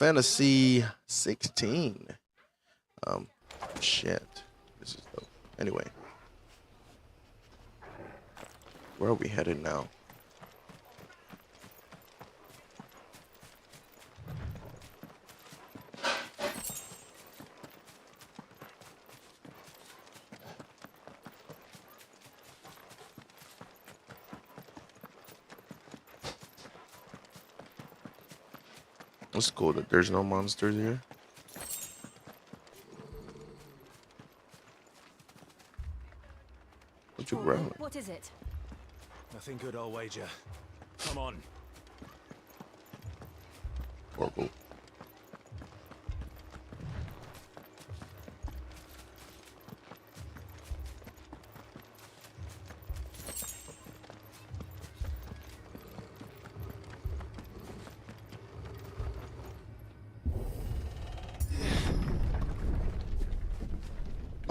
Fantasy 16. Shit. This is dope. Anyway. Where are we headed now? It's cool that there's no monsters here. What you grabbing? What is it? Nothing good, I'll wager. Come on. Horrible.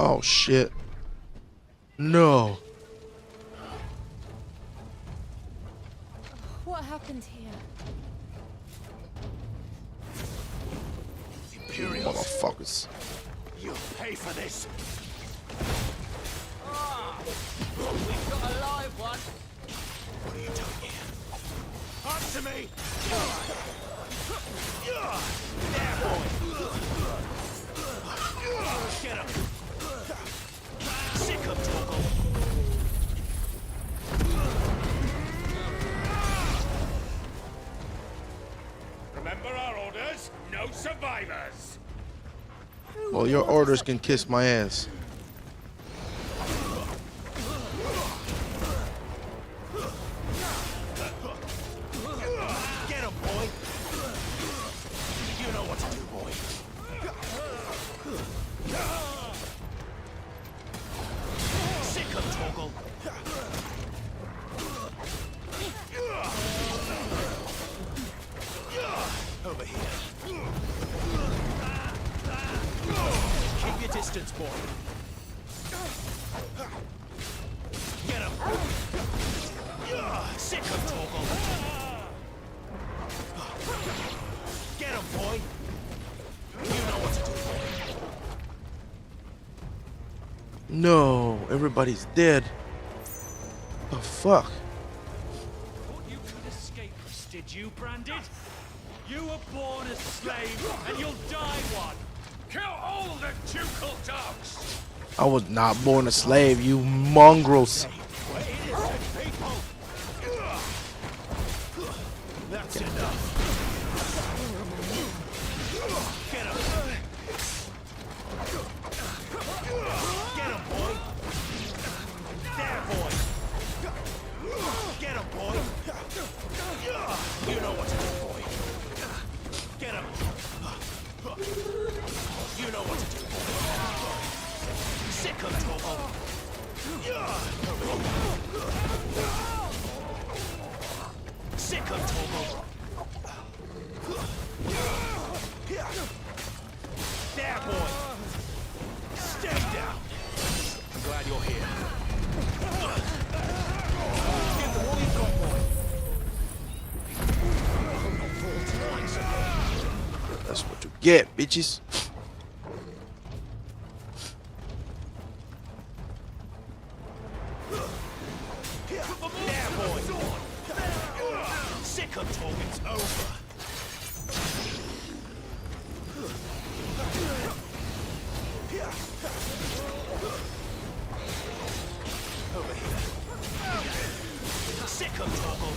Oh shit. No. What happened here? Imperials, Motherfuckers. you'll pay for this. We've got a live one. What are you doing here? Answer me! There, boy! Get him! Sick of Torgal! Remember our orders? No survivors! Well, your orders can kiss my ass. Get him, boy! You know what to do, boy. Sick of Torgal! Over here. Keep your distance, boy. Get him! Sick of Torgal! Get him, boy! You know what to do, boy. No, everybody's dead. The fuck? Thought you could escape us, did you, Branded? You were born a slave, and you'll die one! Kill all the ducal dogs! I was not born a slave, you mongrels. We're innocent people! That's enough! Get him! Get him, boy! There, boy! Get him, boy! You know what to do, boy! Get him! You know what to do, boy! Sick of Torgal! Sick of Torgal! There, boy! Stay down! I'm glad you're here. Give them all you've got, boy! That's what you get, bitches. There, boy! Sick of Torgal's over! Over here. Sick of Torgal!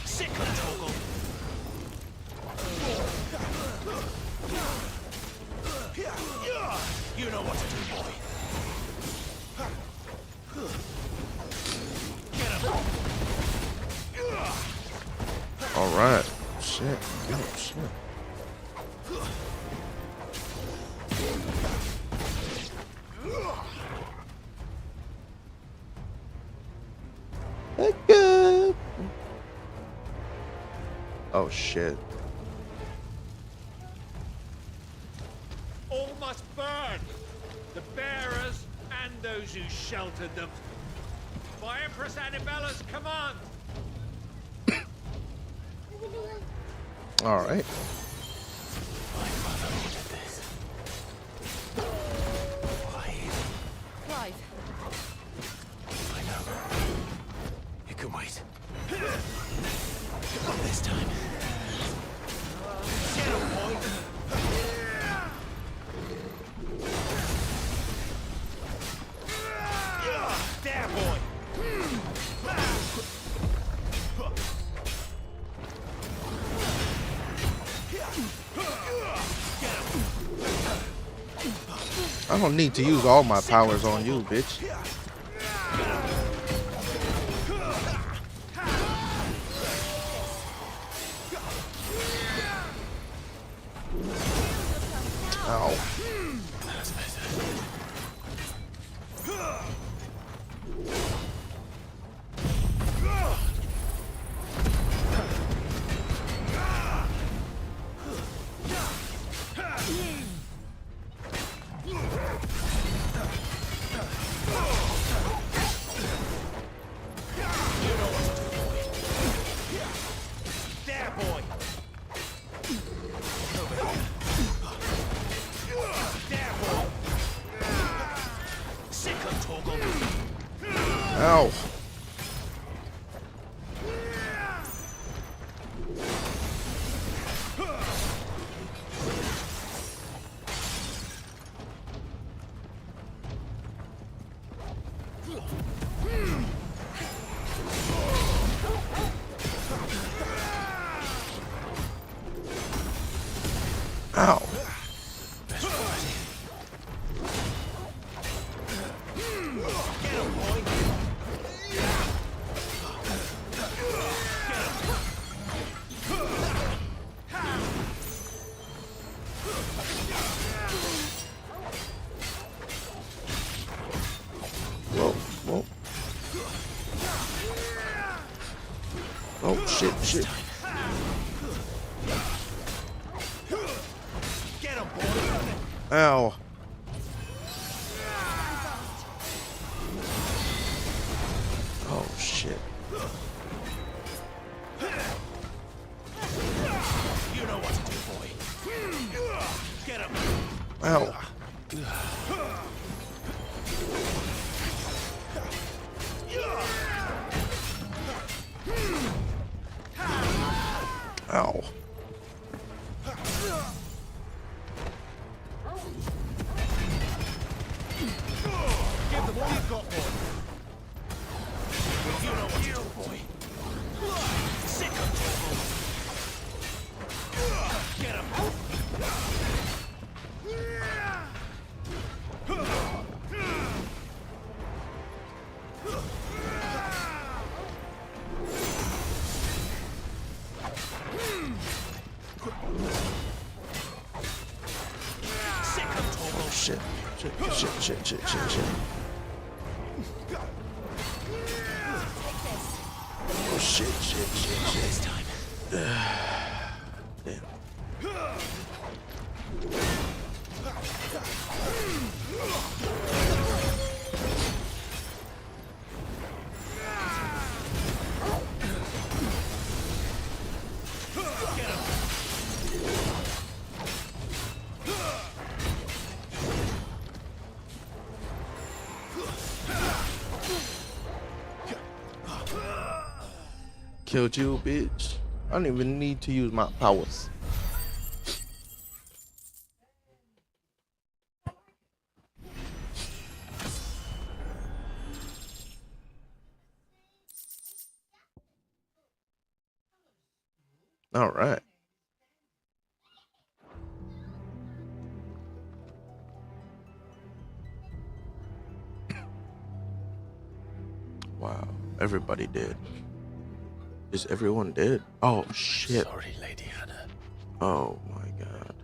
Sick of Torgal! You know what to do, boy. Get him! All right. Shit. Oh, shit. Heck up. Oh shit. All must burn! The bearers and those who sheltered them. By Empress Annabella's command. All right. My mother ordered this. Why? Clive, I know. You can wait. Not this time. Get him, boy. There, boy. I don't need to use all my powers on you, bitch. Ow. That's better. There, boy. There, boy. Sick of Toggle. Ow. Ow. Get him, boy. Whoa, whoa. Oh, shit, shit. Get him, boy. Ow. Oh, shit. You know what to do, boy. Get him. Ow. Ow. Give them all you've got, boy. You know what to do, boy. Sick of Toggle. Get him. Sick of Toggle. Shit. Shit. Oh, shit. This time. Damn. Killed you, bitch. I don't even need to use my powers. All right. Wow, everybody dead. Is everyone dead? Oh shit. Sorry, Lady Hannah. Oh my god.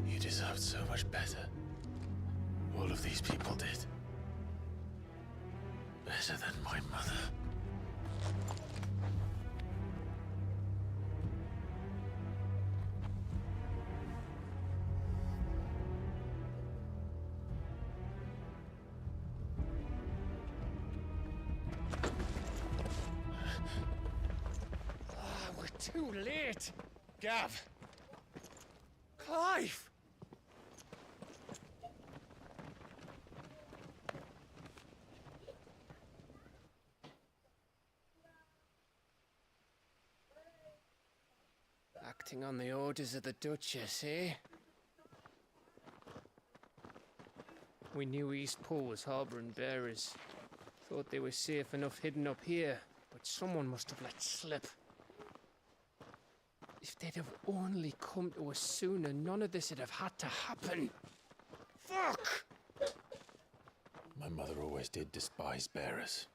You deserved so much better. All of these people did. Better than my mother. Too late! Gav! Clive! Acting on the orders of the Duchess, eh? We knew Eastpool was harbouring bearers. Thought they were safe enough hidden up here, but someone must have let slip. If they'd have only come to us sooner, none of this would have had to happen. Fuck! My mother always did despise bearers.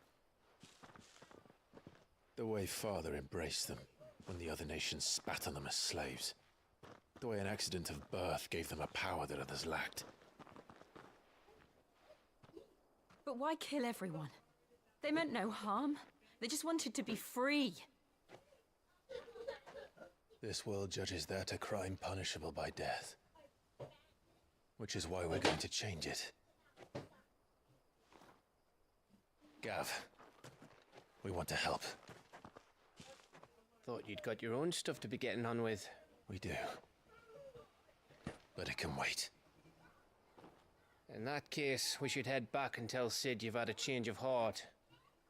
The way Father embraced them when the other nations spat on them as slaves. The way an accident of birth gave them a power that others lacked. But why kill everyone? They meant no harm. They just wanted to be free. This world judges that a crime punishable by death. Which is why we're going to change it. Gav, we want to help. Thought you'd got your own stuff to be getting on with. We do. But it can wait. In that case, we should head back and tell Sid you've had a change of heart.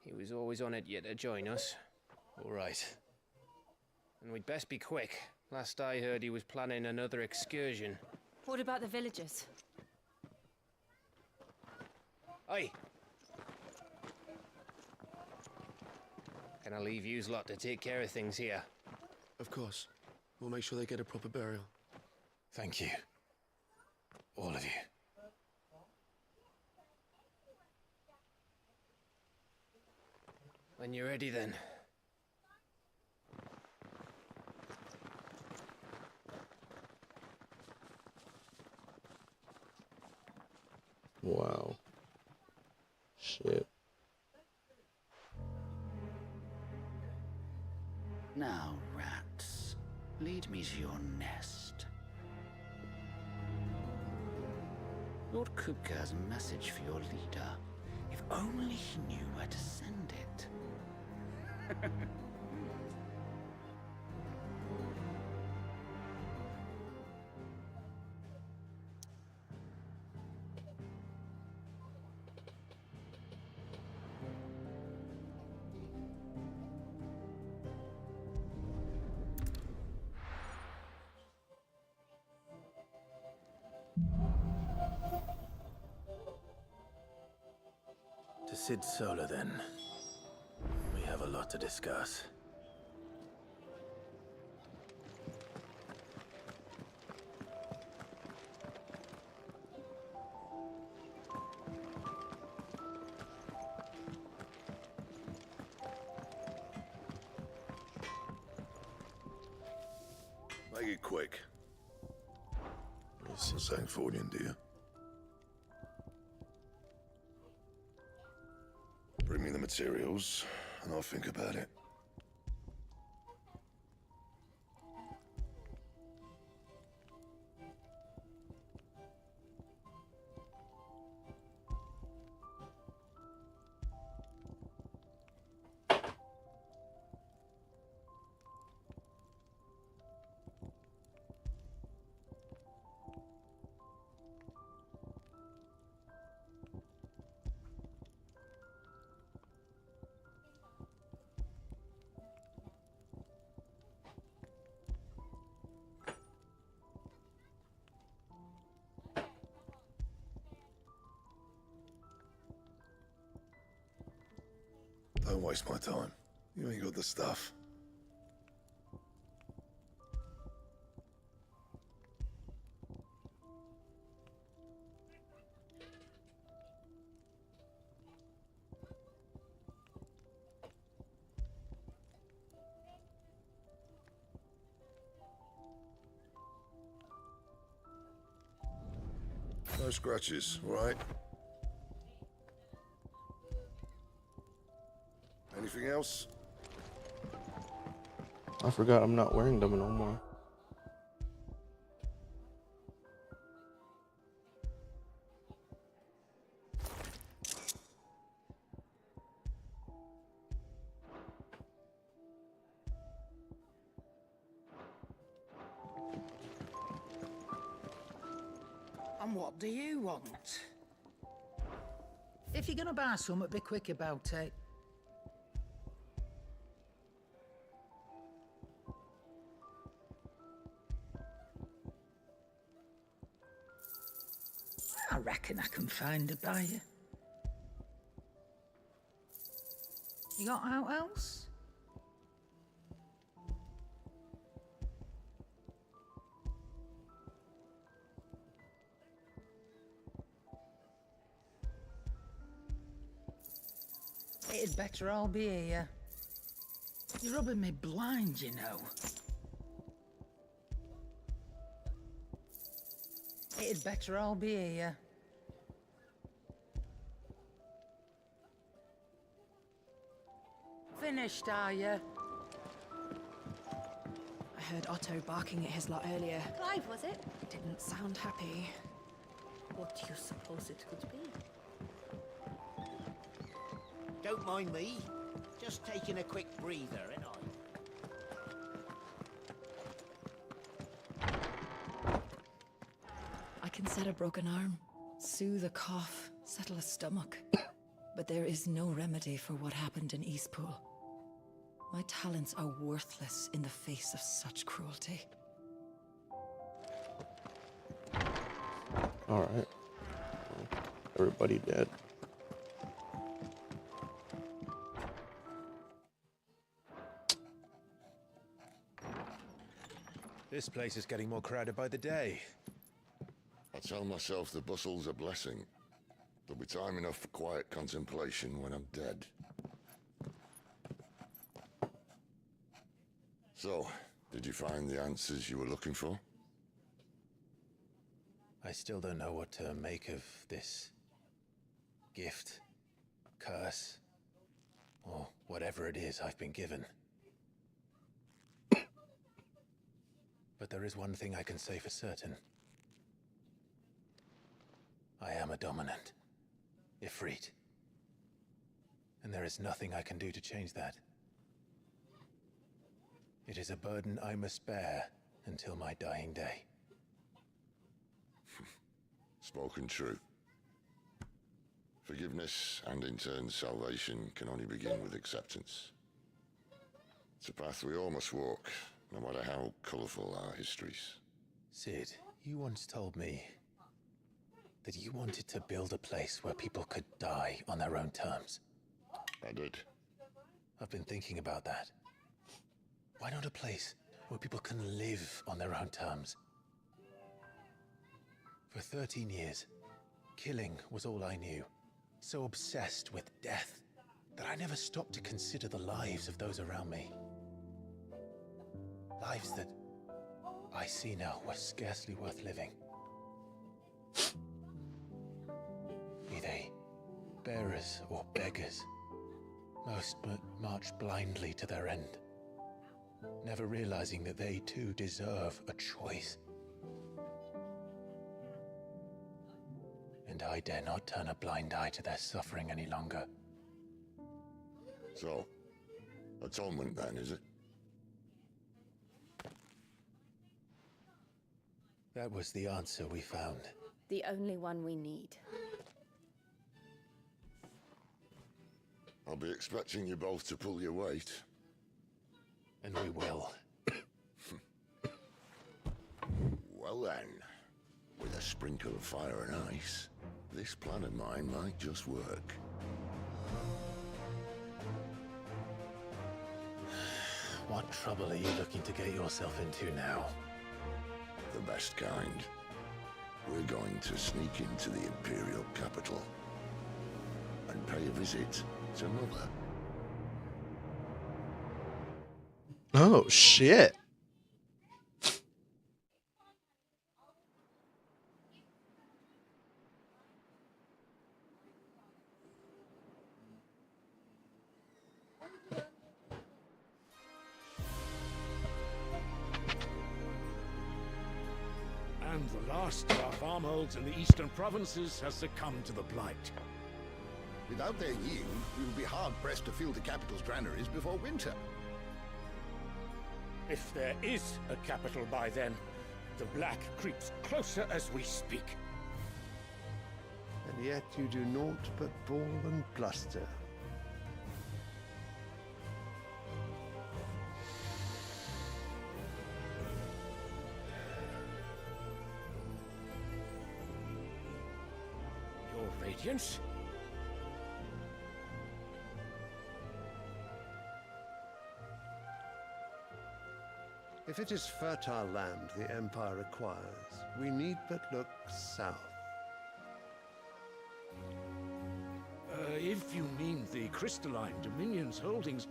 He was always on it yet to join us. All right. And we'd best be quick. Last I heard, he was planning another excursion. What about the villagers? Aye. Can I leave yous lot to take care of things here? Of course. We'll make sure they get a proper burial. Thank you. All of you. When you're ready, then. Wow. Shit. Now, rats, lead me to your nest. Lord Kupka has a message for your leader. If only he knew where to send it. To Sid Solar, then. We have a lot to discuss. Make it quick. Yes. Sangforian, do you? Bring me the materials, and I'll think about it. Don't waste my time. You ain't got the stuff. No scratches, all right? Anything else? I forgot I'm not wearing them no more. And what do you want? If you're gonna buy something, be quick about it. I reckon I can find a buyer. You got out else? It'd better all be here. You're rubbing me blind, you know. It'd better all be here. Finished, are you? I heard Otto barking at his lot earlier. Clive, was it? Didn't sound happy. What do you suppose it could be? Don't mind me. Just taking a quick breather, ain't I? I can set a broken arm, soothe a cough, settle a stomach. But there is no remedy for what happened in Eastpool. My talents are worthless in the face of such cruelty. Alright. Well, everybody dead. This place is getting more crowded by the day. I tell myself the bustle's a blessing. There'll be time enough for quiet contemplation when I'm dead. So, did you find the answers you were looking for? I still don't know what to make of this gift, curse, or whatever it is I've been given. But there is one thing I can say for certain. I am a dominant, Ifrit. And there is nothing I can do to change that. It is a burden I must bear until my dying day. Spoken true. Forgiveness and in turn salvation can only begin with acceptance. It's a path we all must walk, no matter how colourful our histories. Sid, you once told me that you wanted to build a place where people could die on their own terms. I did. I've been thinking about that. Why not a place where people can live on their own terms? For 13 years, killing was all I knew. So obsessed with death that I never stopped to consider the lives of those around me. Lives that I see now were scarcely worth living. Be they bearers or beggars, most march blindly to their end, never realizing that they too deserve a choice. And I dare not turn a blind eye to their suffering any longer. So, atonement then, is it? That was the answer we found. The only one we need. I'll be expecting you both to pull your weight. And we will. Well then, with a sprinkle of fire and ice, this plan of mine might just work. What trouble are you looking to get yourself into now? The best kind. We're going to sneak into the Imperial capital and pay a visit to Mother. Oh, shit. And the last of our farmholds in the eastern provinces has succumbed to the blight. Without their yield, we will be hard-pressed to fill the capital's granaries before winter. If there is a capital by then, the black creeps closer as we speak. yet you do naught but bawl and bluster. Your Radiance? If it is fertile land the Empire requires, we need but look south. If you mean the crystalline Dominion's holdings,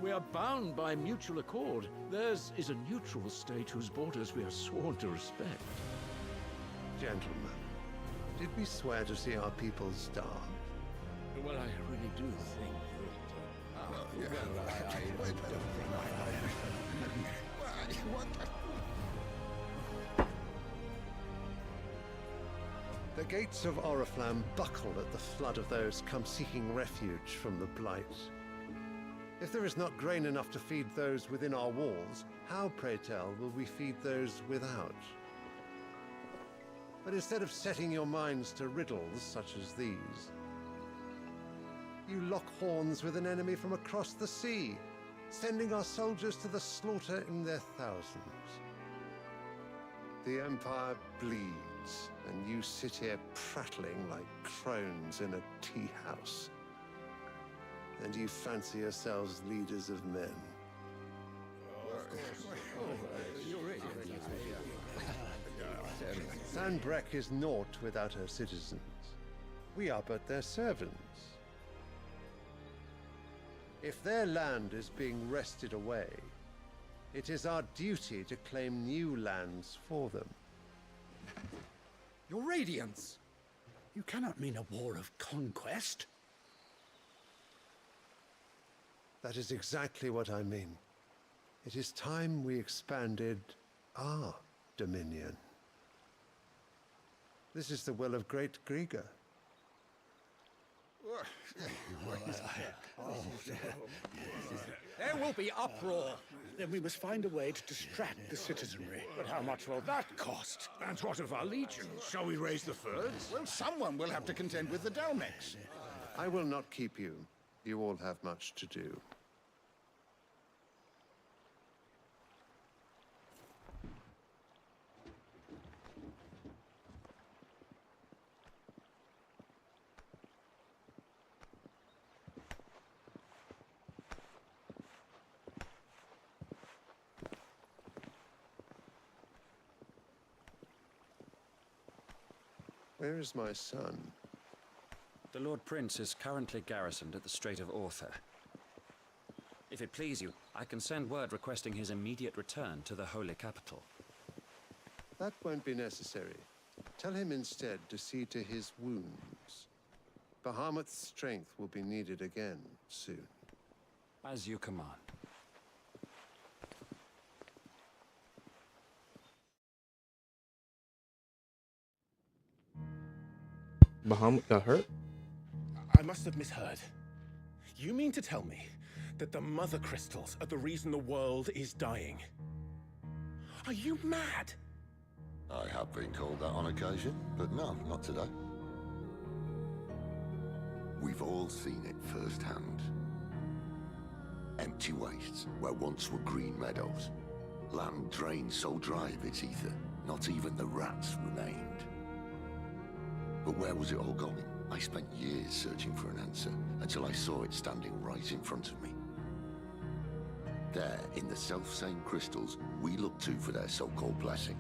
we are bound by mutual accord. Theirs is a neutral state whose borders we are sworn to respect. Gentlemen, did we swear to see our people starve? Well, I really do think The gates of Oriflamme buckle at the flood of those come seeking refuge from the Blight. If there is not grain enough to feed those within our walls, how, pray tell, will we feed those without? But instead of setting your minds to riddles such as these, you lock horns with an enemy from across the sea, sending our soldiers to the slaughter in their thousands. The Empire bleeds, and you sit here prattling like crones in a tea house. And you fancy yourselves leaders of men. Sanbreque is naught without her citizens. We are but their servants. If their land is being wrested away, it is our duty to claim new lands for them. Your Radiance! You cannot mean a war of conquest. That is exactly what I mean. It is time we expanded our dominion. This is the will of great Grieger. There will be uproar. Then we must find a way to distract the citizenry. But how much will that cost? And what of our legions? Shall we raise the thirds? Well, someone will have to contend with the Dalmex. I will not keep you. You all have much to do. Where is my son? The Lord Prince is currently garrisoned at the Strait of Author. If it please you, I can send word requesting his immediate return to the Holy Capital. That won't be necessary. Tell him instead to see to his wounds. Bahamut's strength will be needed again soon. As you command. Bahamut got hurt? I must have misheard. You mean to tell me that the Mother Crystals are the reason the world is dying? Are you mad? I have been called that on occasion, but no, not today. We've all seen it firsthand. Empty wastes where once were green meadows. Land drained so dry of its ether, not even the rats remained. But where was it all going? I spent years searching for an answer, until I saw it standing right in front of me. There, in the self-same crystals, we look to for their so-called blessing.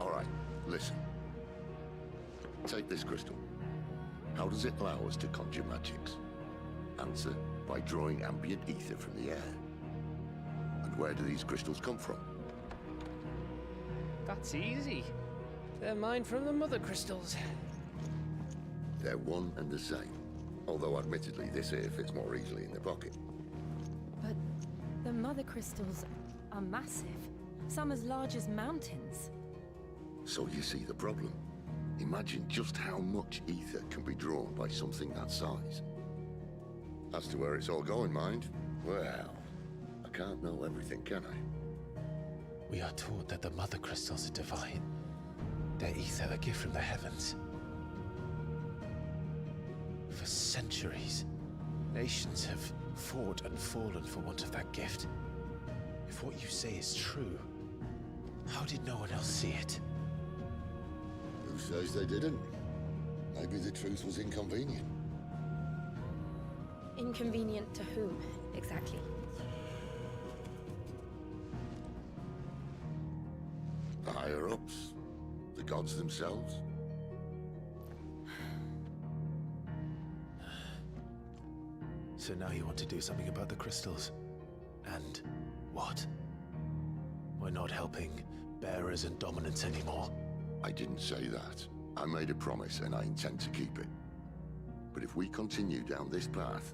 All right, listen. Take this crystal. How does it allow us to conjure magics? Answer, by drawing ambient ether from the air. And where do these crystals come from? That's easy. They're mined from the Mother Crystals. They're one and the same. Although admittedly this here fits more easily in the pocket. But the Mother Crystals are massive. Some as large as mountains. So you see the problem. Imagine just how much ether can be drawn by something that size. As to where it's all going, mind, well, I can't know everything, can I? We are taught that the mother crystals are divine. Their ether a gift from the heavens. For centuries, nations have fought and fallen for want of that gift. If what you say is true, how did no one else see it? Who says they didn't? Maybe the truth was inconvenient. Inconvenient to whom, exactly? The higher-ups? The gods themselves? So now you want to do something about the crystals. And what? We're not helping bearers and dominants anymore. I didn't say that. I made a promise and I intend to keep it. But if we continue down this path,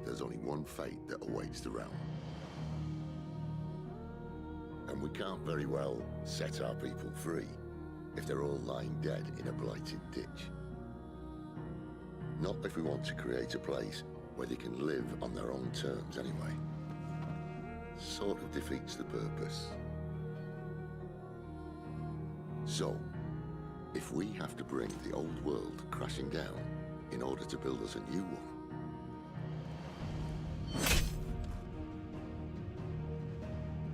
there's only one fate that awaits the realm. And we can't very well set our people free if they're all lying dead in a blighted ditch. Not if we want to create a place where they can live on their own terms anyway. Sort of defeats the purpose. So, if we have to bring the old world crashing down in order to build us a new one,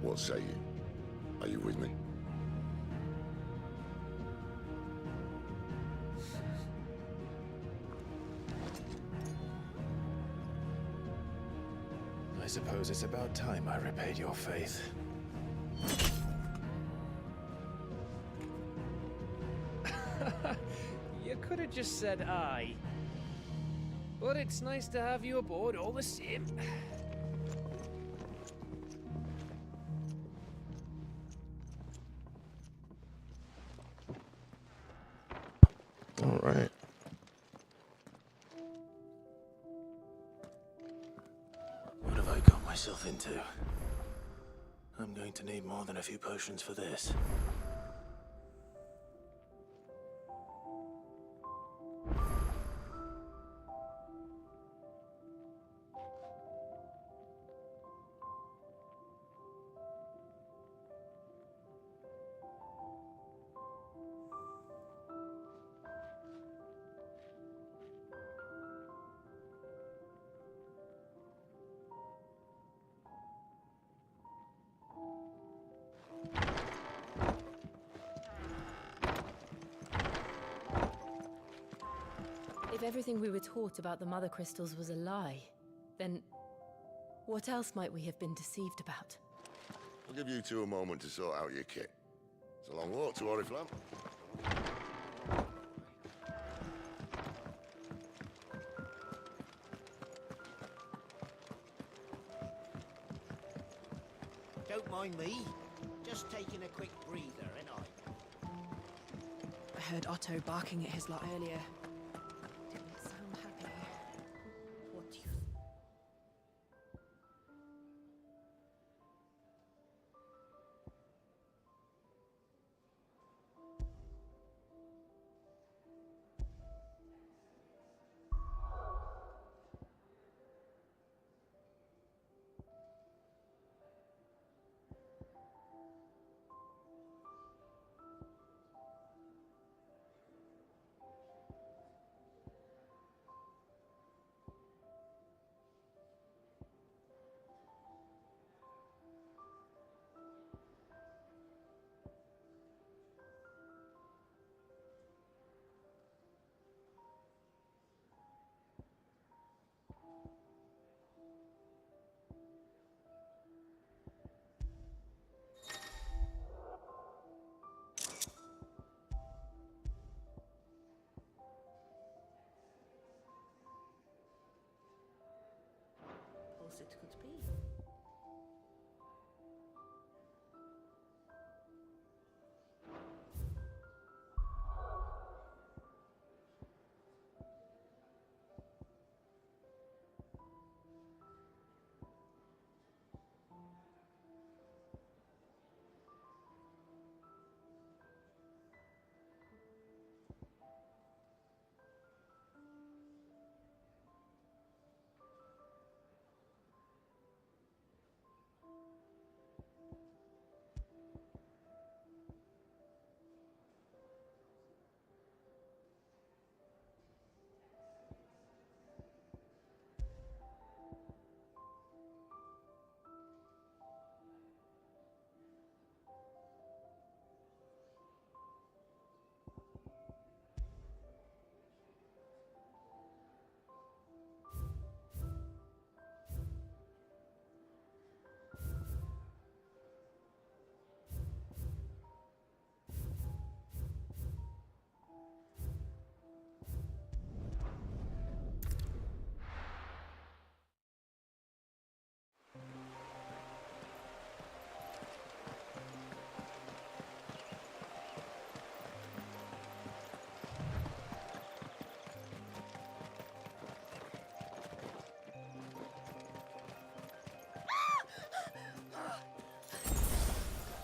what say you? Are you with me? I suppose it's about time I repaid your faith. You could have just said aye. But it's nice to have you aboard all the same. All right. What have I got myself into? I'm going to need more than a few potions for this. If everything we were taught about the mother crystals was a lie, then what else might we have been deceived about? I'll give you two a moment to sort out your kit. It's a long walk to Oriflamme. Don't mind me. Just taking a quick breather, and I heard Otto barking at his lot earlier. Didn't sound happy. What do you...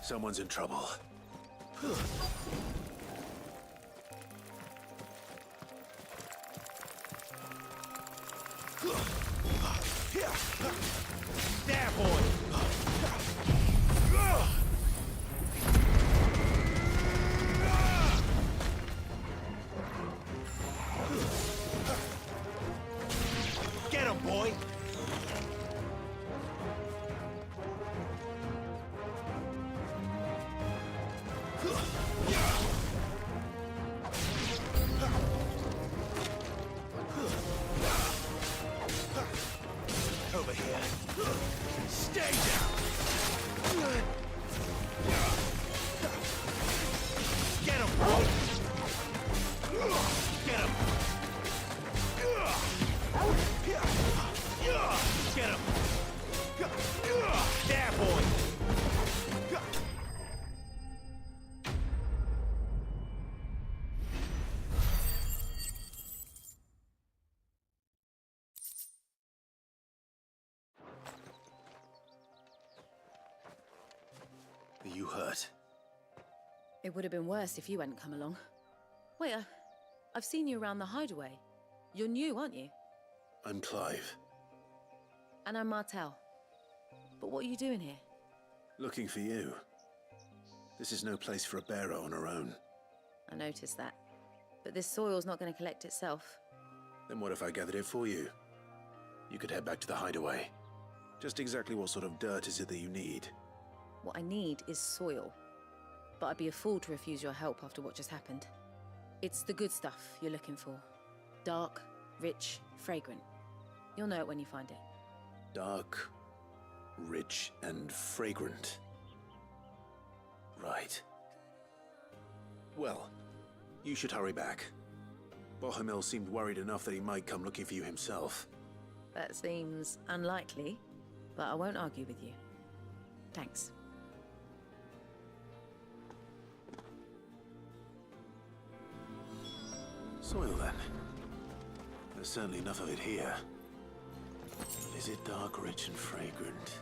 Someone's in trouble. There, boy! Get him, boy! Over here. Stay down! Get him, boy! Get him! Get him! There, boy! Are you hurt? It would have been worse if you hadn't come along. Wait, I've seen you around the hideaway. You're new, aren't you? I'm Clive. And I'm Martel. But what are you doing here? Looking for you. This is no place for a bearer on her own. I noticed that. But this soil's not going to collect itself. Then what if I gathered it for you? You could head back to the hideaway. Just exactly what sort of dirt is it that you need? What I need is soil. But I'd be a fool to refuse your help after what just happened. It's the good stuff you're looking for. Dark, rich, fragrant. You'll know it when you find it. Dark, rich, and fragrant. Right. Well, you should hurry back. Bohemil seemed worried enough that he might come looking for you himself. That seems unlikely, but I won't argue with you. Thanks. Soil, then. There's certainly enough of it here. But is it dark, rich, and fragrant?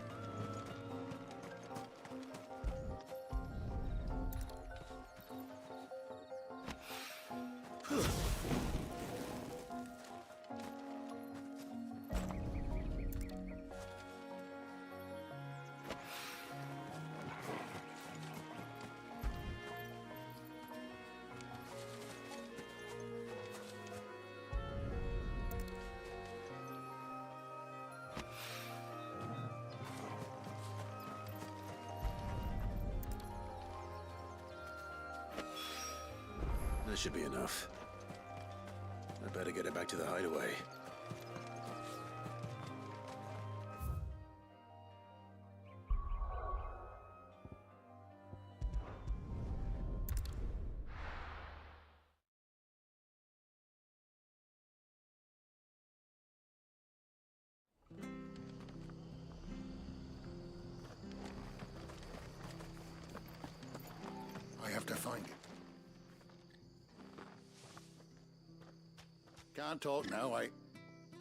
That should be enough. I better get it back to the hideaway. I have to find it. Can't talk now,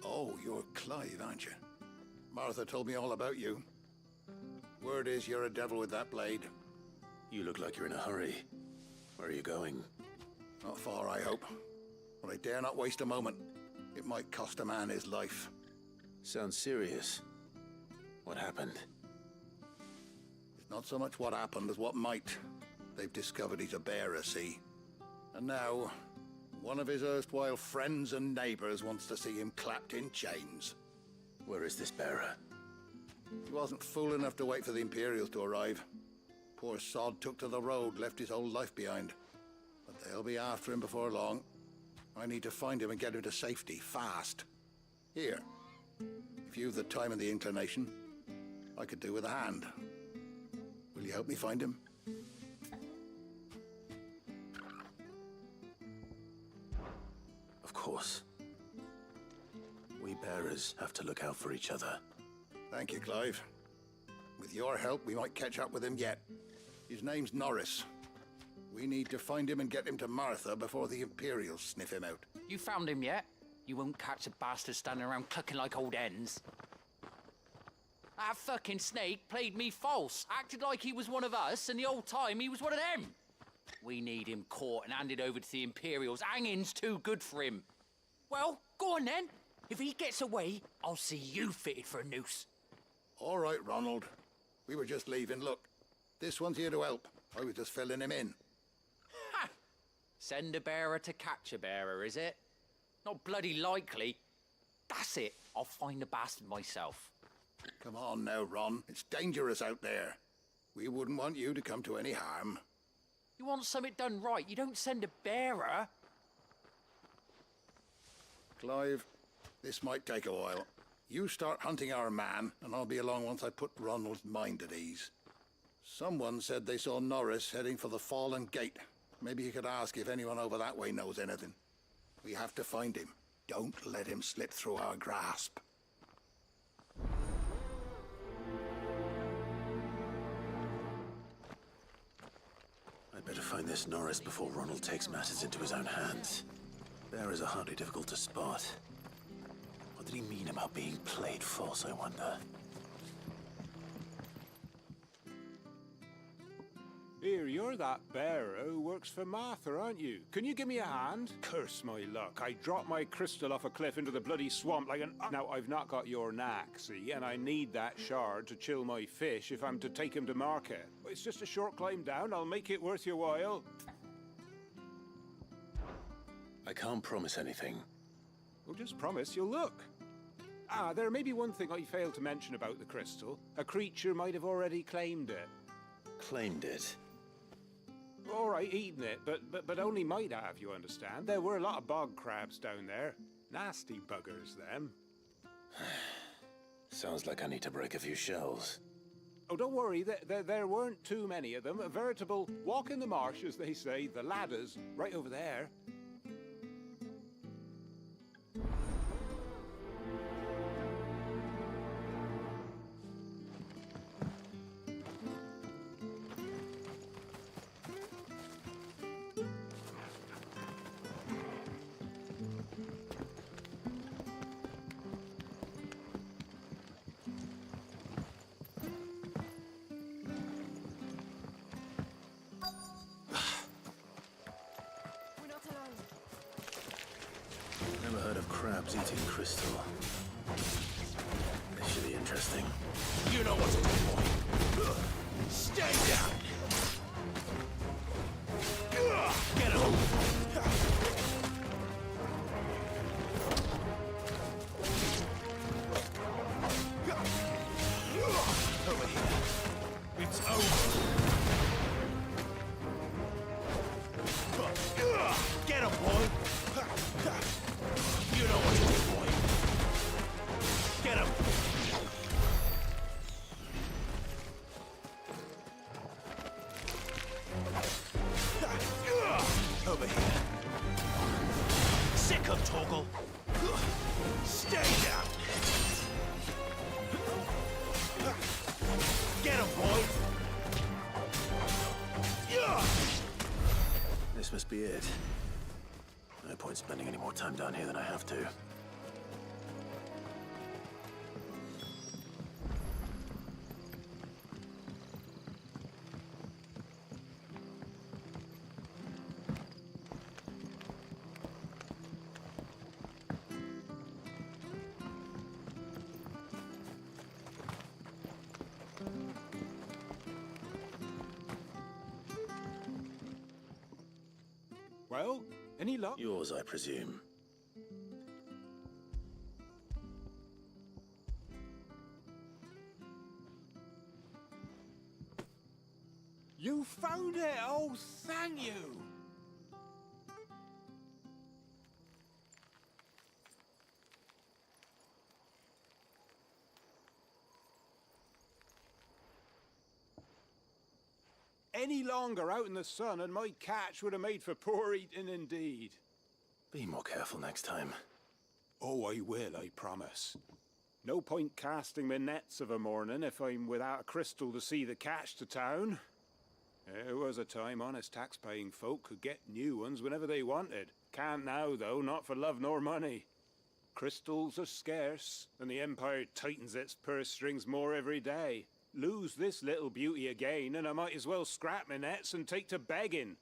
Oh, you're Clive, aren't you? Martha told me all about you. Word is you're a devil with that blade. You look like you're in a hurry. Where are you going? Not far, I hope. But I dare not waste a moment. It might cost a man his life. Sounds serious. What happened? It's not so much what happened as what might. They've discovered he's a bearer, see? And now, one of his erstwhile friends and neighbors wants to see him clapped in chains. Where is this bearer? He wasn't fool enough to wait for the Imperials to arrive. Poor sod took to the road, left his whole life behind. But they'll be after him before long. I need to find him and get him to safety, fast. Here, if you've the time and the inclination, I could do with a hand. Will you help me find him? Of course. We bearers have to look out for each other. Thank you, Clive. With your help, we might catch up with him yet. His name's Norris. We need to find him and get him to Martha before the Imperials sniff him out. You found him yet? You won't catch a bastard standing around clucking like old hens. That fucking snake played me false, acted like he was one of us, and the whole time he was one of them. We need him caught and handed over to the Imperials. Hanging's too good for him. Well, go on then. If he gets away, I'll see you fitted for a noose. All right, Ronald. We were just leaving. Look, this one's here to help. I was just filling him in. Ha! Send a bearer to catch a bearer, is it? Not bloody likely. That's it. I'll find the bastard myself. Come on now, Ron. It's dangerous out there. We wouldn't want you to come to any harm. You want something done right, you don't send a bearer. Clive, this might take a while. You start hunting our man, and I'll be along once I put Ronald's mind at ease. Someone said they saw Norris heading for the Fallen Gate. Maybe you could ask if anyone over that way knows anything. We have to find him. Don't let him slip through our grasp. I'd better find this Norris before Ronald takes matters into his own hands. Bearers are hardly difficult to spot. What did he mean about being played false, I wonder? Here, you're that bearer who works for Martha, aren't you? Can you give me a hand? Curse my luck. I dropped my crystal off a cliff into the bloody swamp like an... Now, I've not got your knack, see? And I need that shard to chill my fish if I'm to take him to market. It's just a short climb down. I'll make it worth your while. I can't promise anything. Well, just promise you'll look. Ah, there may be one thing I failed to mention about the crystal. A creature might have already claimed it. Claimed it? All right, eaten it, but only might have, you understand. There were a lot of bog crabs down there. Nasty buggers, them. Sounds like I need to break a few shells. Oh, don't worry, there weren't too many of them. A veritable walk in the marsh, as they say, the ladders, right over there. Never heard of crabs eating crystal. This should be interesting. You know what to do, boy. Stay down. Get him. Over here. It's over. Get him, boy. You know what to do, boy. Get him. Over here. Sick of Toggle. Stay down. Get him, boy. This must be it. No point spending any more time down here than I have to. Well, any luck? Yours, I presume. You found it! Oh, thank you! Any longer out in the sun and my catch would have made for poor eating indeed. Be more careful next time. Oh, I will, I promise. No point casting my nets of a morning if I'm without a crystal to see the catch to town. There was a time honest tax-paying folk could get new ones whenever they wanted. Can't now, though, not for love nor money. Crystals are scarce, and the Empire tightens its purse strings more every day. Lose this little beauty again, and I might as well scrap my nets and take to begging.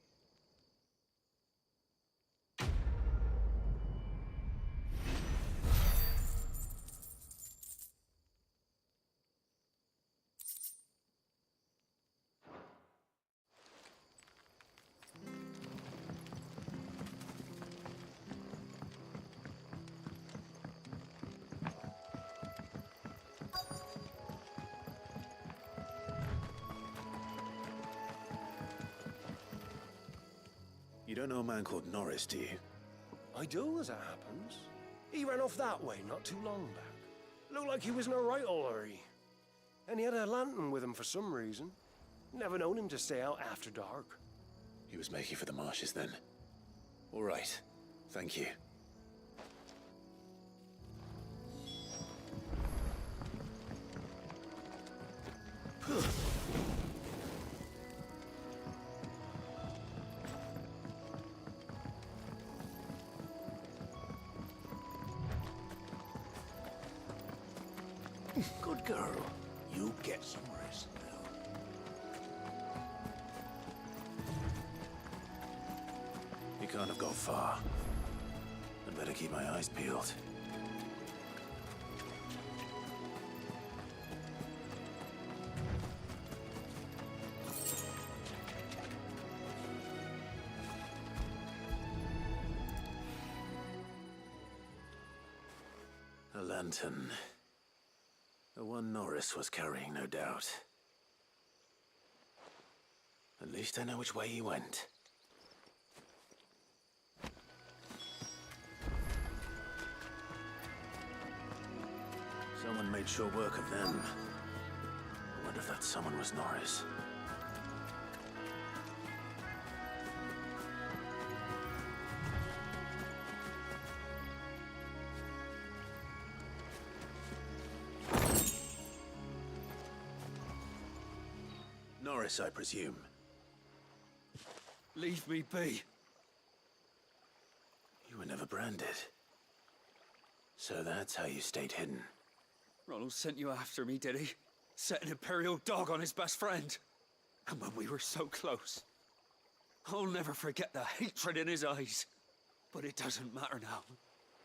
You don't know a man called Norris, do you? I do, as it happens. He ran off that way not too long back. Looked like he was in a right old hurry. And he had a lantern with him for some reason. Never known him to stay out after dark. He was making for the marshes then. All right. Thank you. Good girl. You get some rest now. He can't have gone far. I'd better keep my eyes peeled. A lantern. The one Norris was carrying, no doubt. At least I know which way he went. Someone made short work of them. I wonder if that someone was Norris. Norris, I presume. Leave me be. You were never branded. So that's how you stayed hidden. Ronald sent you after me, did he? Set an Imperial dog on his best friend. And when we were so close. I'll never forget the hatred in his eyes. But it doesn't matter now.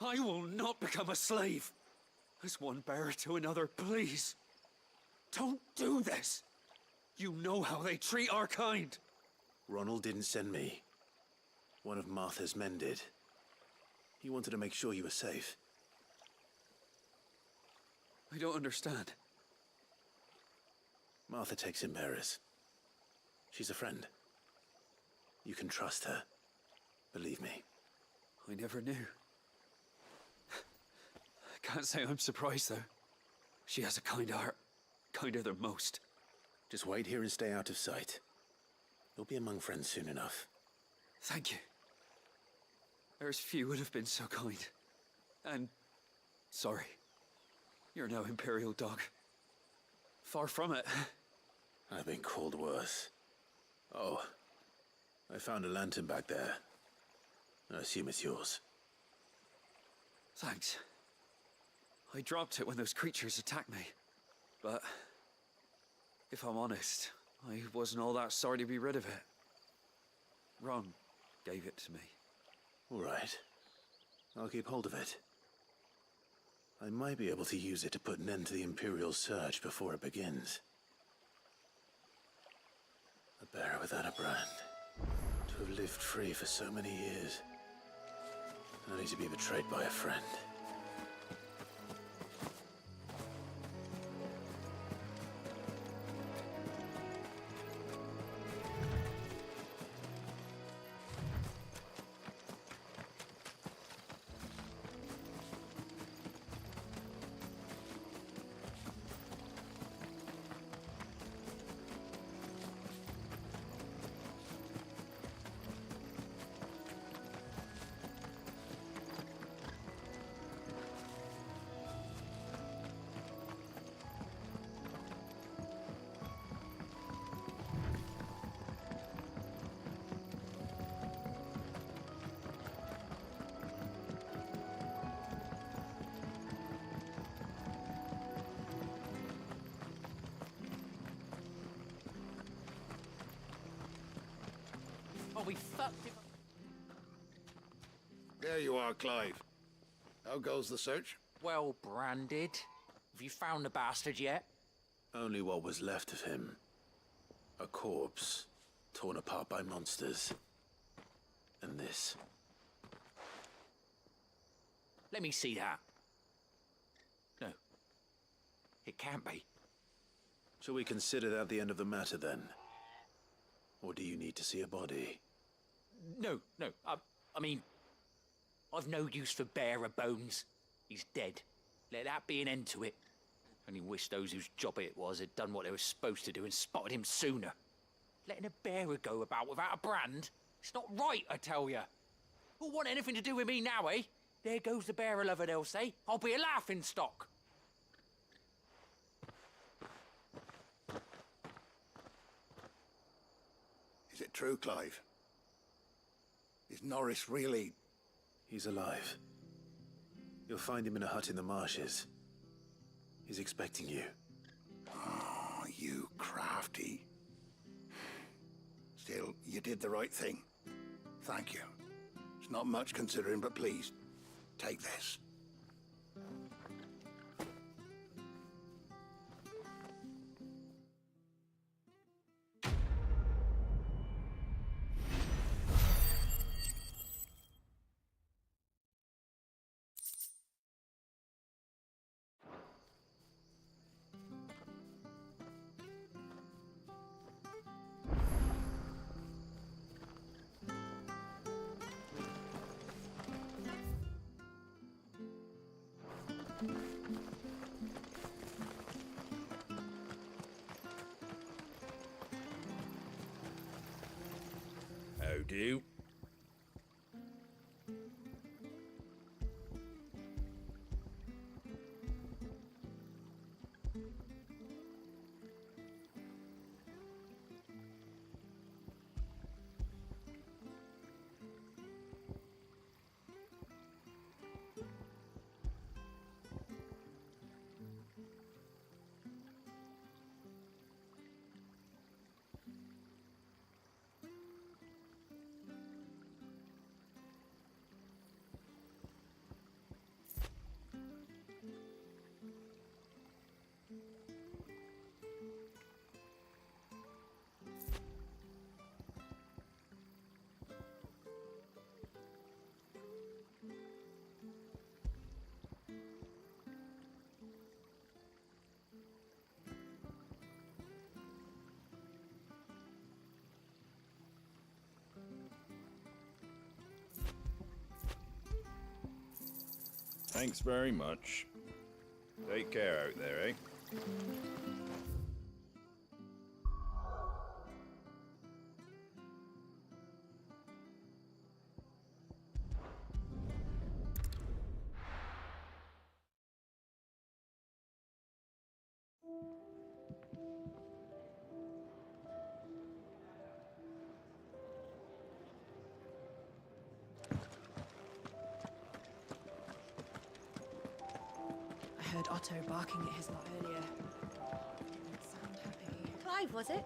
I will not become a slave. As one bearer to another, please. Don't do this. You know how they treat our kind. Ronald didn't send me. One of Martha's men did. He wanted to make sure you were safe. I don't understand. Martha takes in bearers. She's a friend. You can trust her. Believe me. I never knew. I can't say I'm surprised, though. She has a kind heart. Kinder than most. Just wait here and stay out of sight. You'll be among friends soon enough. Thank you. There's few would have been so kind. And sorry. You're no Imperial dog. Far from it. I've been called worse. Oh, I found a lantern back there. I assume it's yours. Thanks. I dropped it when those creatures attacked me. But if I'm honest, I wasn't all that sorry to be rid of it. Ron gave it to me. All right. I'll keep hold of it. I might be able to use it to put an end to the Imperial surge before it begins. A bearer without a brand. To have lived free for so many years. Only to be betrayed by a friend. I'll be fucked if... There you are, Clive. How goes the search? Well branded. Have you found the bastard yet? Only what was left of him. A corpse, torn apart by monsters. And this. Let me see that. No. It can't be. Shall we consider that the end of the matter, then? Or do you need to see a body? No. I mean... I've no use for bearer bones. He's dead. Let that be an end to it. Only wish those whose job it was had done what they were supposed to do and spotted him sooner. Letting a bearer go about without a brand? It's not right, I tell you. Who'll want anything to do with me now, eh? There goes the bearer lover, they'll say. I'll be a laughing stock. Is it true, Clive? Is Norris really... He's alive. You'll find him in a hut in the marshes. He's expecting you. Oh, you crafty. Still, you did the right thing. Thank you. It's not much considering, but please, take this. How do? Thanks very much. Take care out there, eh? I heard Otto barking at his lot earlier. Didn't sound happy. Clive, was it?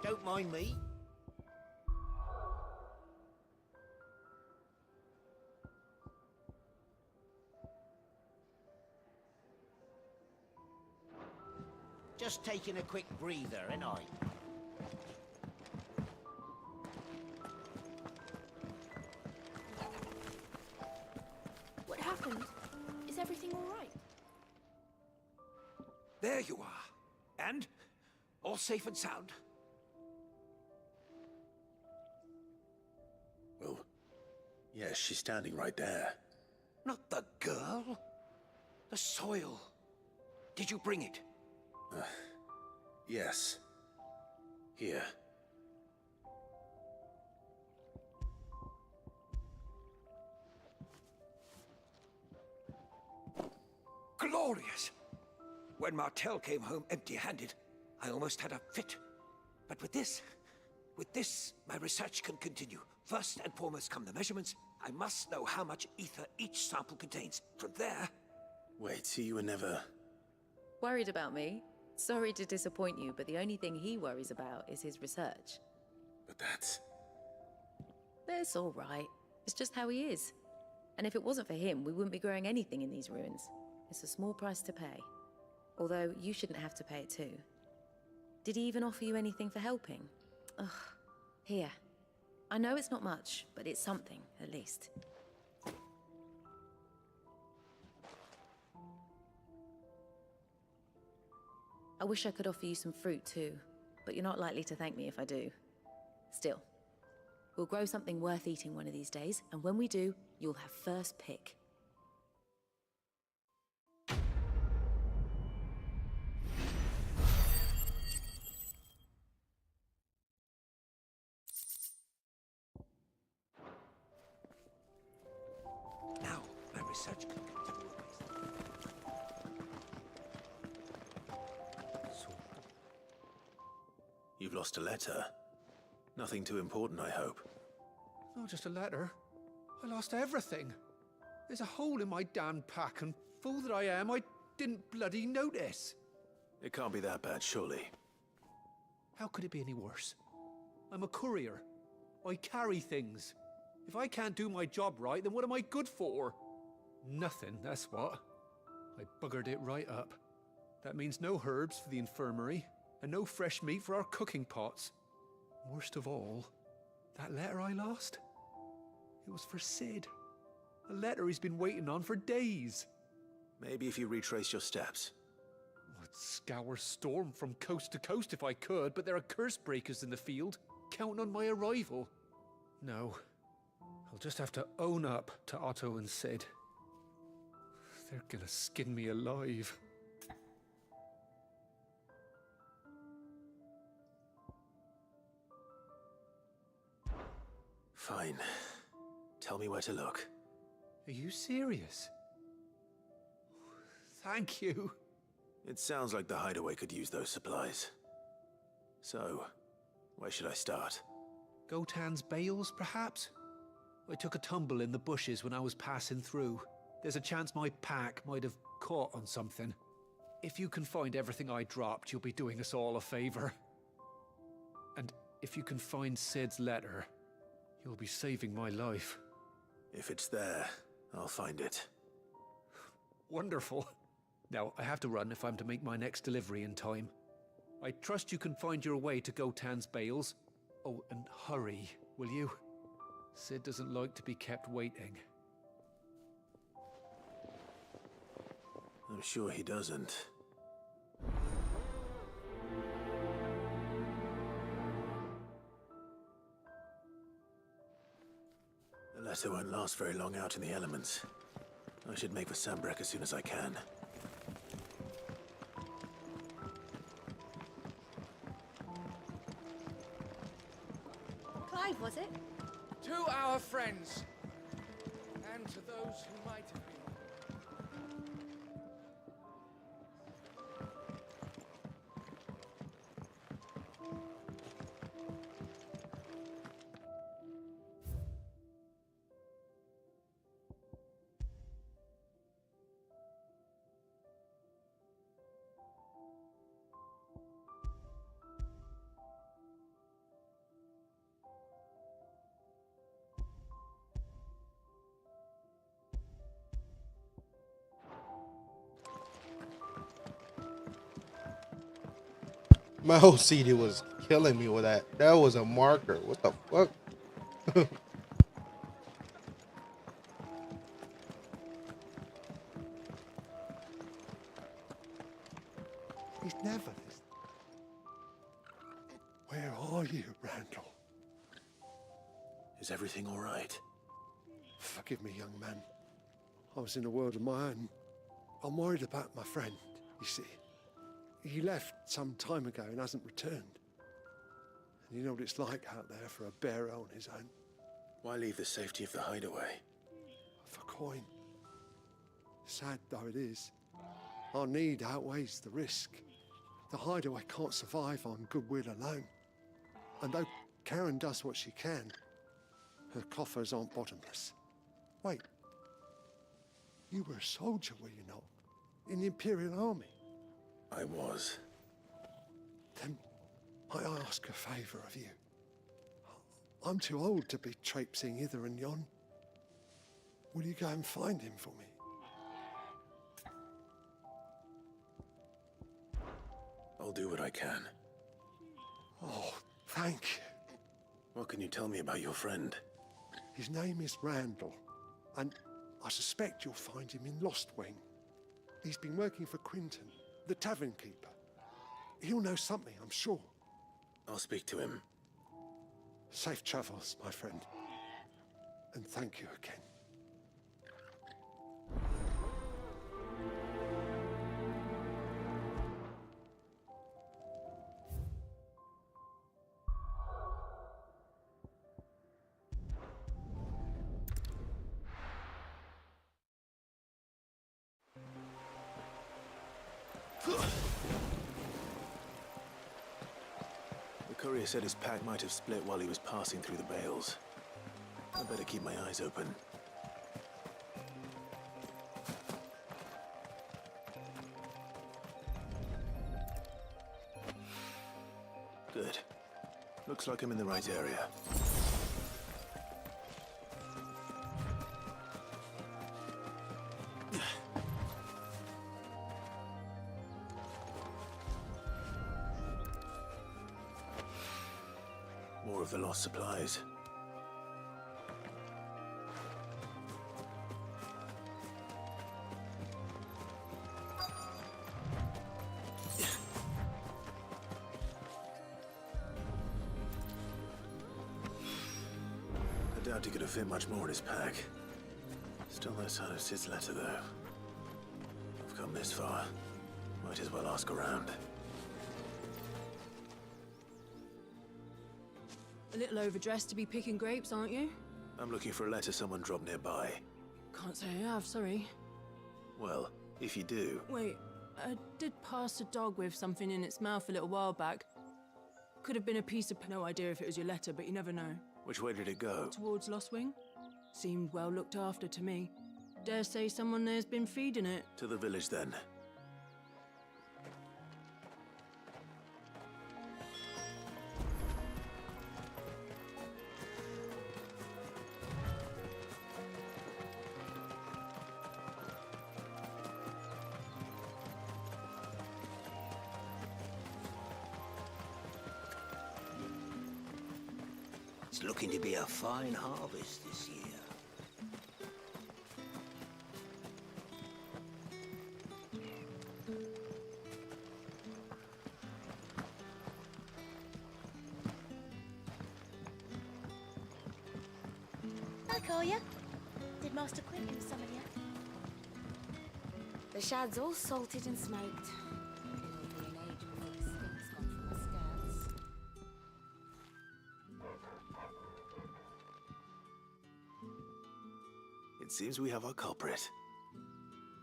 Don't mind me. Just taking a quick breather, ain't I? What happened? Is everything all right? There you are. And? All safe and sound? Well, yes, she's standing right there. Not the girl. The soil. Did you bring it? Yes. Here. Glorious! When Martel came home empty-handed, I almost had a fit. But with this, my research can continue. First and foremost come the measurements. I must know how much ether each sample contains. From there... Wait, so you were never... Worried about me? Sorry to disappoint you, but the only thing he worries about is his research. But that's... That's all right. It's just how he is. And if it wasn't for him, we wouldn't be growing anything in these ruins. It's a small price to pay. Although, you shouldn't have to pay it too. Did he even offer you anything for helping? Ugh. Here. I know it's not much, but it's something, at least. I wish I could offer you some fruit too, but you're not likely to thank me if I do. Still, we'll grow something worth eating one of these days, and when we do, you'll have first pick. Now, my research can continue. You've lost a letter. Nothing too important, I hope. Not just a letter. I lost everything. There's a hole in my damn pack, and fool that I am, I didn't bloody notice. It can't be that bad, surely. How could it be any worse? I'm a courier. I carry things. If I can't do my job right, then what am I good for? Nothing, that's what. I buggered it right up. That means no herbs for the infirmary, and no fresh meat for our cooking pots. Worst of all, that letter I lost? It was for Sid. A letter he's been waiting on for days. Maybe if you retrace your steps. I'd scour Storm from coast to coast if I could, but there are curse breakers in the field, counting on my arrival. No, I'll just have to own up to Otto and Sid. They're gonna skin me alive. Fine. Tell me where to look. Are you serious? Thank you. It sounds like the hideaway could use those supplies. So, where should I start? Gotan's bales, perhaps? I took a tumble in the bushes when I was passing through. There's a chance my pack might have caught on something. If you can find everything I dropped, you'll be doing us all a favor. And if you can find Sid's letter, you'll be saving my life. If it's there, I'll find it. Wonderful. Now, I have to run if I'm to make my next delivery in time. I trust you can find your way to Gotan's bales. Oh, and hurry, will you? Sid doesn't like to be kept waiting. I'm sure he doesn't. The letter won't last very long out in the elements. I should make for Sambrek as soon as I can. Clive, was it? To our friends, and to those who might have been. My OCD was killing me with that. That was a marker. What the fuck? He's never. Where are you, Randall? Is everything all right? Forgive me, young man. I was in a world of my own. I'm worried about my friend. You see, he left some time ago and hasn't returned. And you know what it's like out there for a bearer on his own. Why leave the safety of the hideaway? For coin. Sad though it is, our need outweighs the risk. The hideaway can't survive on goodwill alone. And though Karen does what she can, her coffers aren't bottomless. Wait. You were a soldier, were you not? In the Imperial Army? I was. Then I ask a favour of you. I'm too old to be traipsing hither and yon. Will you go and find him for me? I'll do what I can. Oh, thank you. What can you tell me about your friend? His name is Randall, and I suspect you'll find him in Lost Wing. He's been working for Quinton, the tavern keeper. He'll know something, I'm sure. I'll speak to him. Safe travels, my friend. And thank you again. The courier said his pack might have split while he was passing through the bales. I better keep my eyes open. Good. Looks like I'm in the right area. More of the lost supplies. I doubt he could have fit much more in his pack. Still no sign of Sid's letter, though. I've come this far. Might as well ask around. A little overdressed to be picking grapes, aren't you? I'm looking for a letter someone dropped nearby. Can't say I have, sorry. Well, if you do... Wait, I did pass a dog with something in its mouth a little while back. Could have been a piece of... No idea if it was your letter, but you never know. Which way did it go? Towards Lost Wing. Seemed well looked after to me. Dare say someone there's been feeding it. To the village, then. It's looking to be a fine harvest this year. Hi, Collier. Did Master Quinton summon you? The shad's all salted and smoked. It'll be an age before the stink's gone from my skirts. It seems we have our culprit.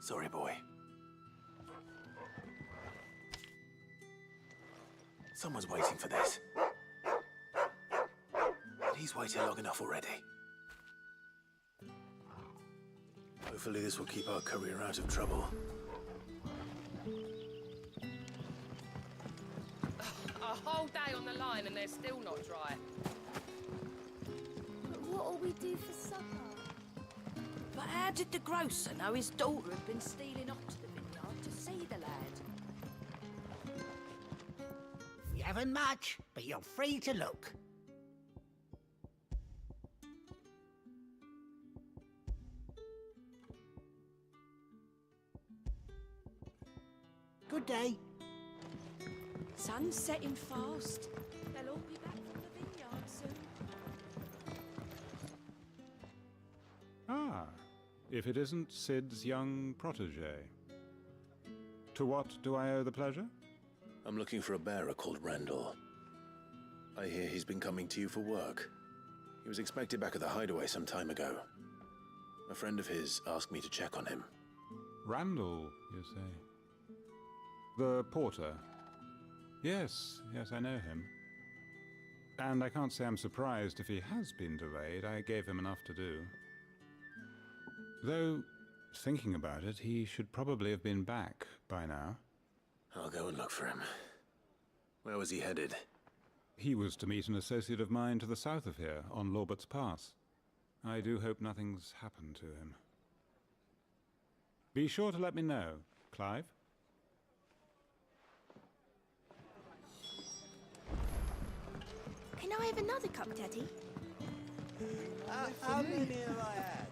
Sorry, boy. Someone's waiting for this. And he's waited long enough already. Hopefully this will keep our courier out of trouble. A whole day on the line and they're still not dry. But what'll we do for supper? But how did the grocer know his daughter had been stealing off to the vineyard to see the lad? We haven't much, but you're free to look. Good day. Sun's setting fast. They'll all be back from the vineyard soon. Ah, if it isn't Sid's young protege. To what do I owe the pleasure? I'm looking for a bearer called Randall. I hear he's been coming to you for work. He was expected back at the hideaway some time ago. A friend of his asked me to check on him. Randall, you say? The porter? Yes, I know him. And I can't say I'm surprised if he has been delayed. I gave him enough to do. Though, thinking about it, he should probably have been back by now. I'll go and look for him. Where was he headed? He was to meet an associate of mine to the south of here, on Lorbert's Pass. I do hope nothing's happened to him. Be sure to let me know, Clive. Can I have another cup, Teddy? How many have I had?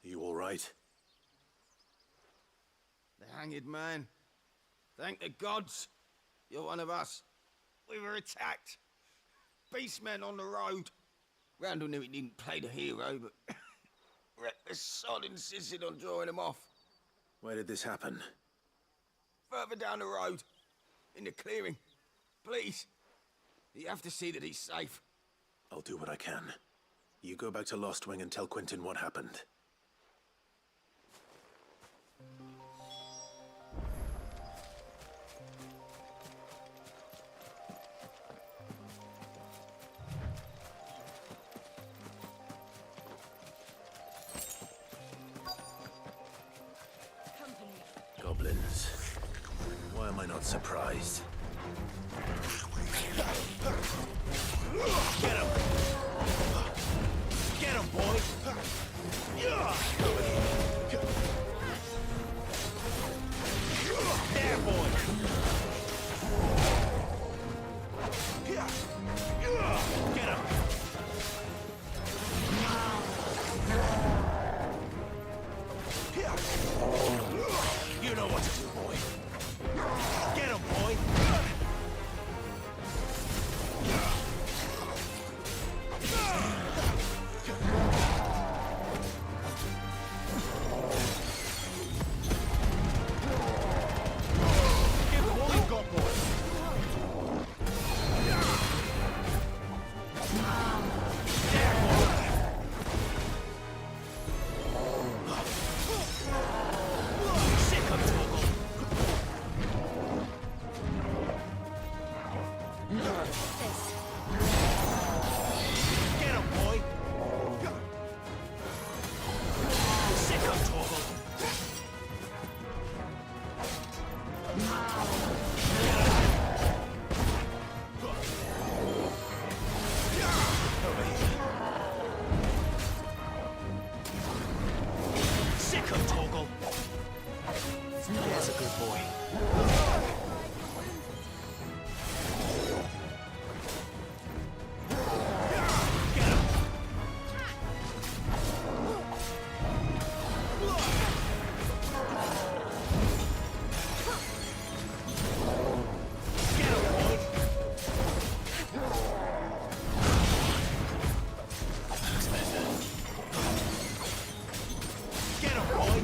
You all right? The hanged man. Thank the gods. You're one of us. We were attacked. Beastmen on the road. Randall knew he didn't play the hero, but reckless sod insisted on drawing him off. Where did this happen? Further down the road. In the clearing. Please. You have to see that he's safe. I'll do what I can. You go back to Lost Wing and tell Quentin what happened. Goblins. Why am I not surprised? Get him! Get him, boy! There, boy! Get him! You know what to do, boy. Get him, boy! Give him all you've got, boy. There, boy! Sick of trouble. Get him, boy! Sick of trouble. Over here. Sick of Toggle. That's a good boy. Get him. Get him, boy. Get him, boy.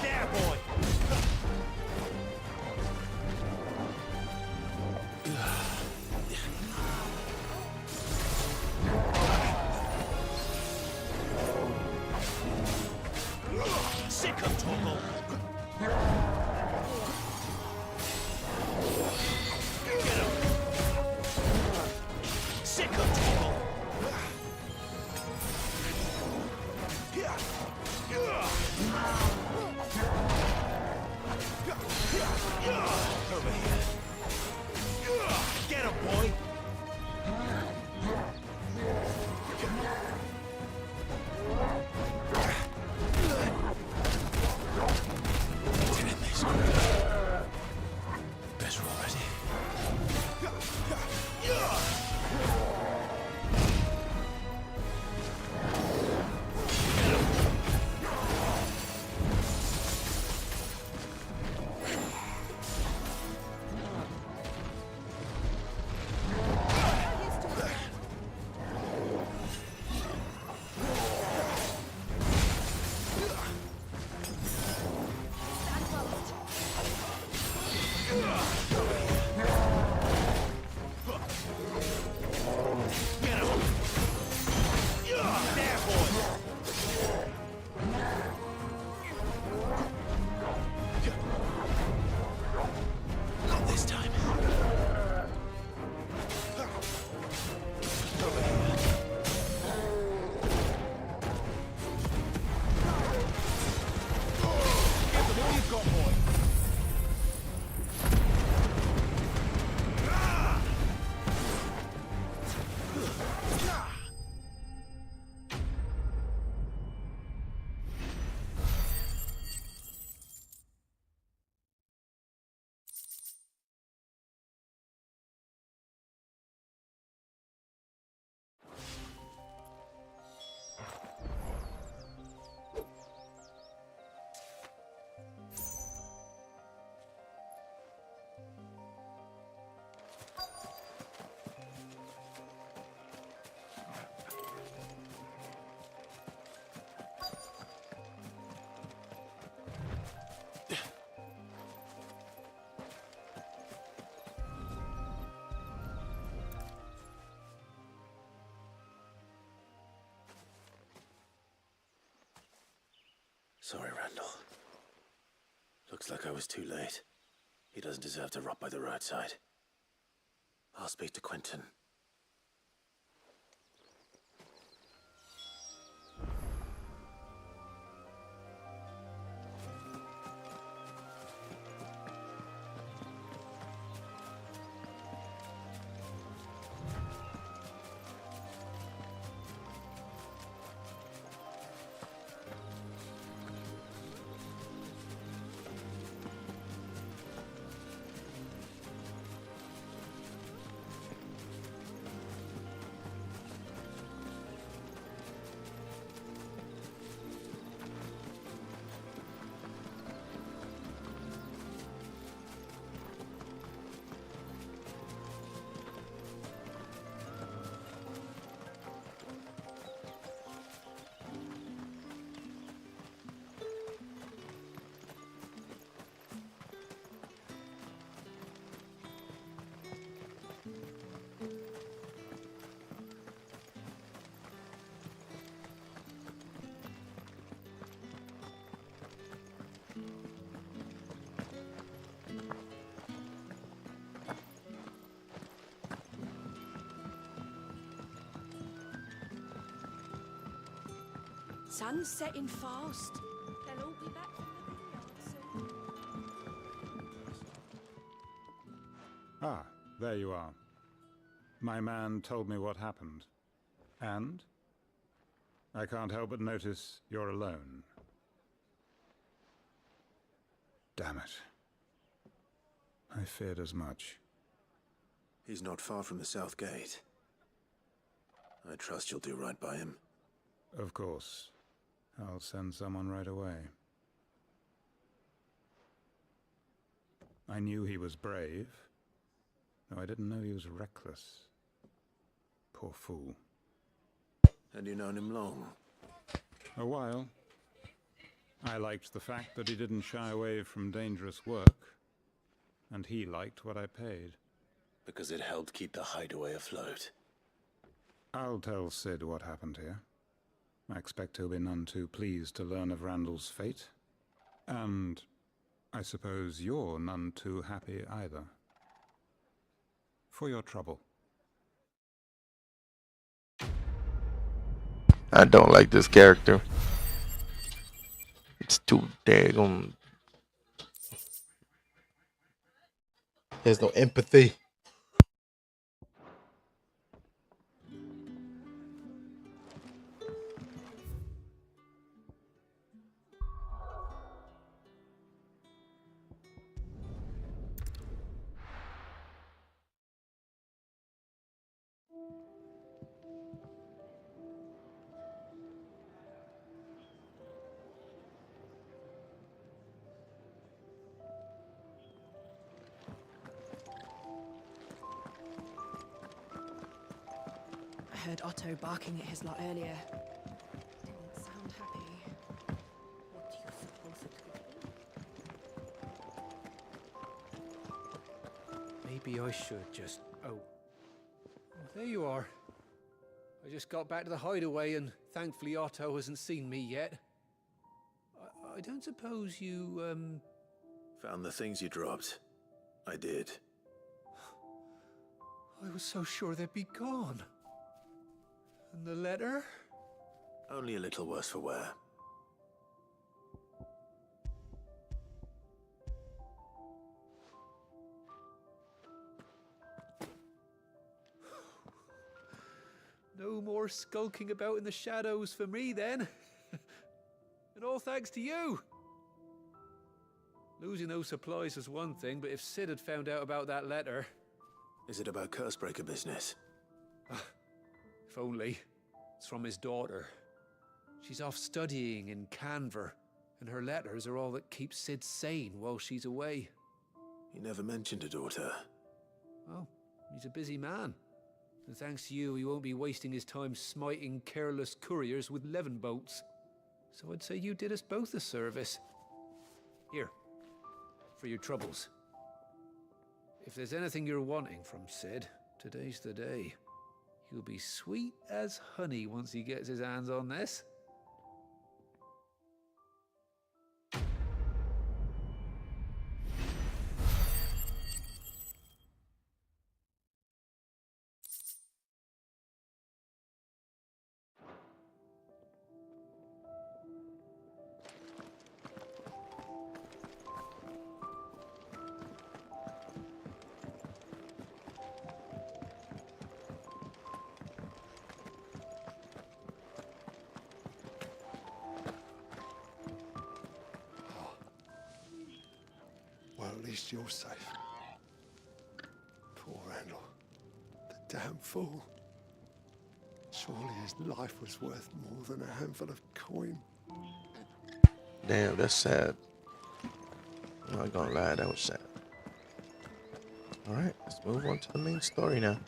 There, boy! Sick of Toggle! Get him! Sick of Toggle! Over here. Get him, boy! Better already. Sorry, Randall. Looks like I was too late. He doesn't deserve to rot by the roadside. I'll speak to Quentin. Sun's setting fast. They'll all be back from the vineyard soon. Ah, there you are. My man told me what happened. And? I can't help but notice you're alone. Damn it. I feared as much. He's not far from the south gate. I trust you'll do right by him. Of course. I'll send someone right away. I knew he was brave, though I didn't know he was reckless. Poor fool. Had you known him long? A while. I liked the fact that he didn't shy away from dangerous work, and he liked what I paid. Because it helped keep the hideaway afloat. I'll tell Sid what happened here. I expect he'll be none too pleased to learn of Randall's fate. And I suppose you're none too happy either. For your trouble. I don't like this character. It's too daggone. There's no empathy. I heard Otto barking at his lot earlier. Didn't sound happy. What do you suppose it could be? Maybe I should just... Oh, there you are. I just got back to the hideaway and thankfully Otto hasn't seen me yet. I don't suppose you, Found the things you dropped. I did. I was so sure they'd be gone. And the letter? Only a little worse for wear. No more skulking about in the shadows for me then. And all thanks to you. Losing those supplies was one thing, but if Sid had found out about that letter... Is it about Cursebreaker business? If only. It's from his daughter. She's off studying in Canver, and her letters are all that keeps Sid sane while she's away. He never mentioned a daughter. Oh, he's a busy man. And thanks to you, he won't be wasting his time smiting careless couriers with levin bolts. So I'd say you did us both a service. Here, for your troubles. If there's anything you're wanting from Sid, today's the day. He'll be sweet as honey once he gets his hands on this. Well, at least you're safe. Poor Randall. The damn fool. Surely his life was worth more than a handful of coin. Damn, that's sad. I'm not gonna lie, that was sad. Alright, let's move on to the main story now.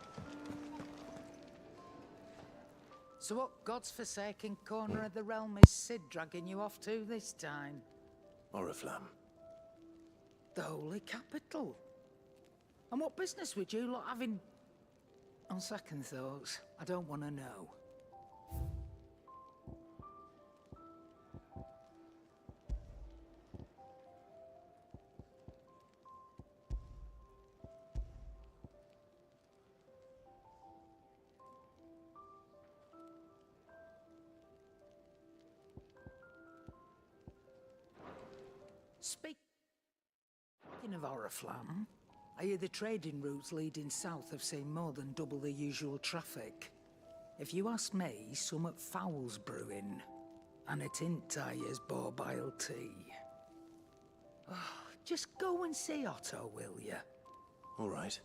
So what God's forsaken corner of the realm is Sid dragging you off to this time? Oriflamme. The Holy Capital. And what business would you lot having... On second thoughts, I don't want to know. Speaking of Oriflamme, I hear the trading routes leading south have seen more than double the usual traffic. If you ask me, summat foul's brewing, and it ain't Tyre's borbile tea. Oh, just go and see Otto, will you? All right.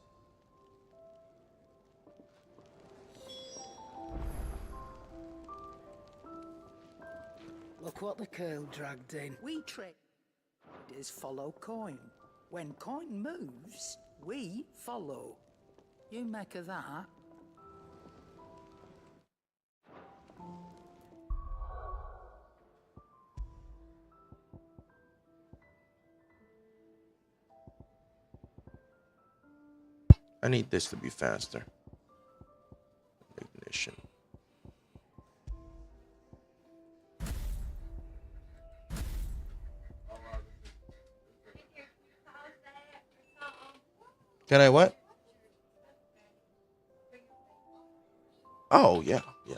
Look what the curl dragged in. We trade is follow coin. When coin moves, we follow. You make of that. I need this to be faster. Ignition. Can I what? Oh, yeah, yeah.